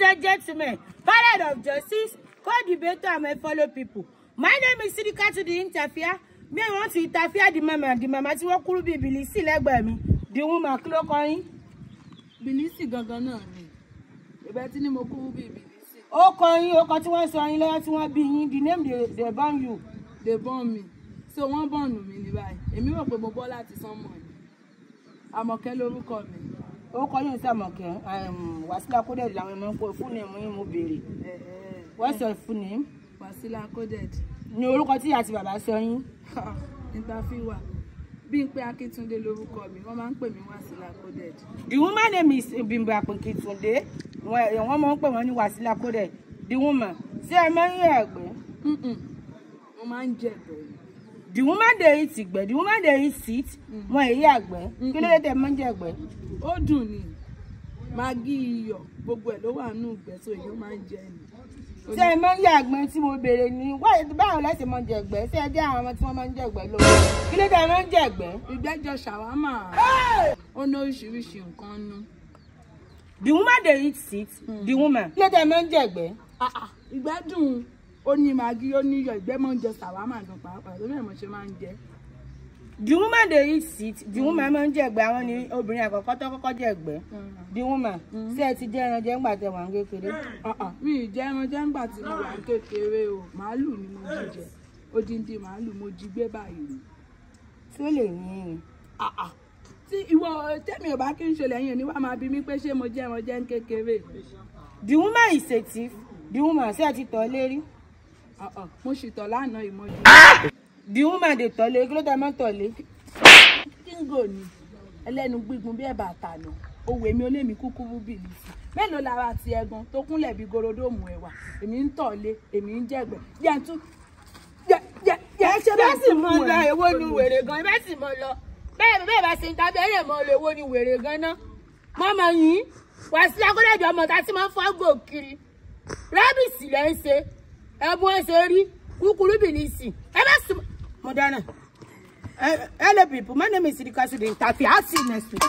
and gentlemen, parade of justice, co-debater and my fellow people. My name is SIDI INTERVIEWER. Me want to interfere the mama tí wọ́n kúrú bí Bilisi lẹ́gbẹ̀ẹ́ mi. The woman kí ló kọ yín? Bilisi gangan náà ni. Ìbẹ́ tí ni mo kúrú bí Bilisi. Ó kọ yín, ó kọ tí wọ́n sọ yín lọ́wọ́ tí wọ́n bí yín. The name they born you. They born me. So wọ́n born mi ní báyìí. Èmi rò pé mo bọ́ láti sánmọ̀ ni. Àmọ̀kẹ́ lórúkọ mi. Ó kọ yín Àmọ̀kẹ́. Wasila coded làwọn ọmọ ń pè full name yín mo béèrè. What's your full name? Wasila coded. Ní orúkọ tí àti bàbá sọ yín. Interviewer. Bímpé Akíntúndé lórúkọ mi. Wọ́n máa ń pè mí Wasila coded. The woman name is Bímpé Akíntúndé. Wọ́n máa ń pè wọ́n ní Wasila coded. The woman. Ṣé ẹ máa ń yẹ ẹ̀gbẹ́? Mo máa ń jẹ ẹ̀gbẹ́. The woman dey eat ìgbẹ́. The woman dey eat sit. Wọ́n èyí àgbẹ̀. Kí ló dé tẹ́ máa ń jẹ ẹ̀gbẹ́? Ó dùn ni. Magí iyọ̀ gbogbo ẹ̀ ló wà nínú ìgbẹ́ so èyí ó máa ń jẹ ni. Ṣé ẹ máa ń yẹ àgbẹ̀ tí mo béèrè ni? Báwo lẹ́sẹ̀ máa ń jẹ ẹ̀gbẹ́? Ṣé ẹ jẹ́ àwọn ọmọ tí wọ́n máa ń jẹ ẹ̀gbẹ́ lórí? Kí ló dé máa ń jẹ ẹ̀gbẹ́? Ìgbẹ́jọ ṣàwámà. Ó ní oríṣiríṣi nǹkan nú. The woman dey eat sit. The woman. Kí ló dé máa ń jẹ ẹ̀gbẹ́? Ìgbẹ́ dùn. Ó ní magí, ó ní iyọ̀, ìgbẹ́ máa ń jẹ ṣàwámà gan pàápàá. Lórí ẹ̀ mo ṣe máa ń jẹ. The woman dey eat sit. The woman máa ń jẹ ẹ̀gbẹ́. Àwọn ni obìnrin àkọ́kọ́ tó kọ́kọ́ jẹ ẹ̀gbẹ́. The woman. Ṣé ẹ ti jẹ ẹran jẹ ńgbà tẹ́ wà ń kékeré? Mi ì jẹ ẹran jẹ ńgbà tí mo wà ń kékeré o. Màálù ni mo jí jẹ. Odindi màálù mo jí gbé báyìí. Tí ó lè yín ni. Tí ìwọ tẹ́mi ò bá kí n ṣe lẹ́yìn ni wàá máa bi mí pé ṣé mo jẹ ẹran jẹ ń kékeré. The woman is a thief. The woman ṣé ẹ ti tọ̀ lérí? Mo sì tọ̀ lánàá ìmọ̀jú. The woman dey tọ̀ lé. Kí ló dé máa ń tọ̀ lé? Kíngò ni ẹlẹ́nu gbígun bí ẹ̀bà àtànà owó èmi ó lé mi kúkúrú Bilisi mélòó lára ti ẹ̀gàn tó kúnlẹ̀ bí gorodomu ẹ̀wà èmi ń tọ̀lé èmi ń jẹ̀gbẹ́ yẹn ṣe bẹ́ẹ̀ sì mọ lọ èwo ni wèrè gan bẹ́ẹ̀ sì mọ lọ bẹ́ẹ̀ bá ṣe ń tàbí ẹ̀rẹ̀ mọ lọ èwo ni wèrè gan náà mọ́mọ́ yín Wasila coded ọmọ tá tí máa ń fọ́gò kiri rábìsì lẹ́ ń ṣe ẹ̀bùn ẹ̀ṣẹ̀ rí kúkúrú Bilisi ẹ bá sì mọ dáná. Hello people, my name is SIDI INTERVIEWER. I'll see you next week.